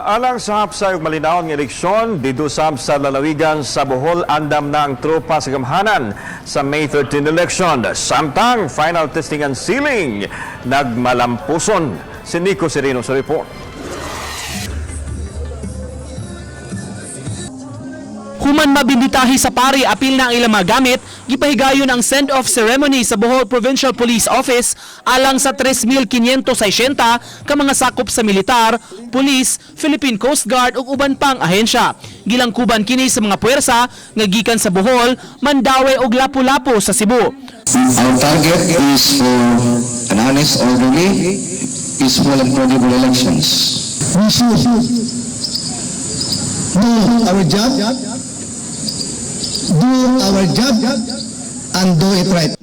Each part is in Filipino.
Alang sa hapsay ug malinaw ng eleksyon, dito sa lalawigan sa Bohol, andam na ang tropa sa gamhanan sa May 13 election. Samtang final testing and sealing, nagmalampuson. Si Nico Sereno sa report. Human mabinditahi sa pari apil na ang ilang mga gamit, gipahigayon ang send-off ceremony sa Bohol Provincial Police Office alang sa 3,560 ka mga sakop sa militar, pulis, Philippine Coast Guard ug uban pang ahensya. Gilangkuban kini sa mga puwersa nga gikan sa Bohol, Mandaue ug Lapu-Lapu sa Cebu. Our target is for an honest, orderly, peaceful and credible elections. We should do our job, and do it right.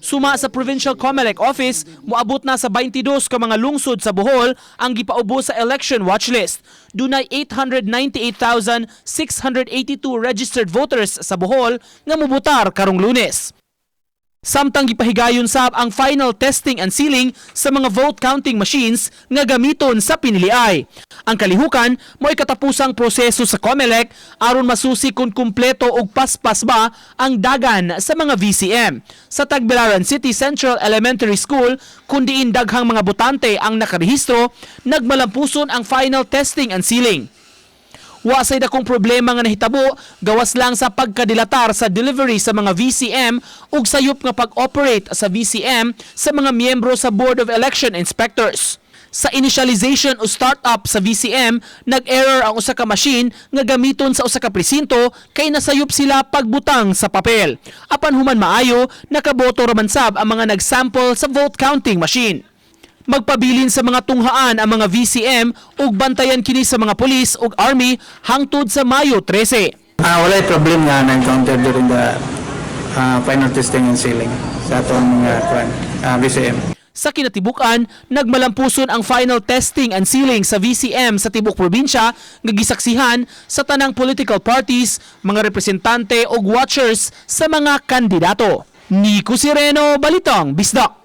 Suma sa Provincial Comelec Office, moabot na sa 22 ka mga lungsod sa Bohol ang gipaubo sa election watchlist. Dunay 898,682 registered voters sa Bohol nga mobotar karong Lunes. Samtang gipahigayon sab ang final testing and sealing sa mga vote counting machines nga gamiton sa piniliay. Ang kalihukan mo'y katapusang proseso sa COMELEC aron masusi kung kumpleto og paspas ba ang dagan sa mga VCM. Sa Tagbilaran City Central Elementary School, kundi daghang mga botante ang nakarehistro, nagmalampuson ang final testing and sealing. Wa say dakong problema nga nahitabo gawas lang sa pagkadilatar sa delivery sa mga VCM ug sayop nga pag-operate sa VCM sa mga miyembro sa Board of Election Inspectors. Sa initialization o startup sa VCM, nag-error ang usa ka machine nga gamiton sa usa ka presinto kay nasayop sila pagbutang sa papel. Apan human maayo, nakaboto raman sab ang mga nag-sample sa vote counting machine. Magpabilin sa mga tunghaan ang mga VCM ug bantayan kini sa mga pulis ug army hangtod sa Mayo 13. Wala problem nga na-encounter during the final testing and sealing sa atong VCM. Sa kinatibukan, nagmalampuson ang final testing and sealing sa VCM sa tibok probinsya nga gisaksihan sa tanang political parties, mga representante ug watchers sa mga kandidato. Nico Sereno, Balitang Bisdak.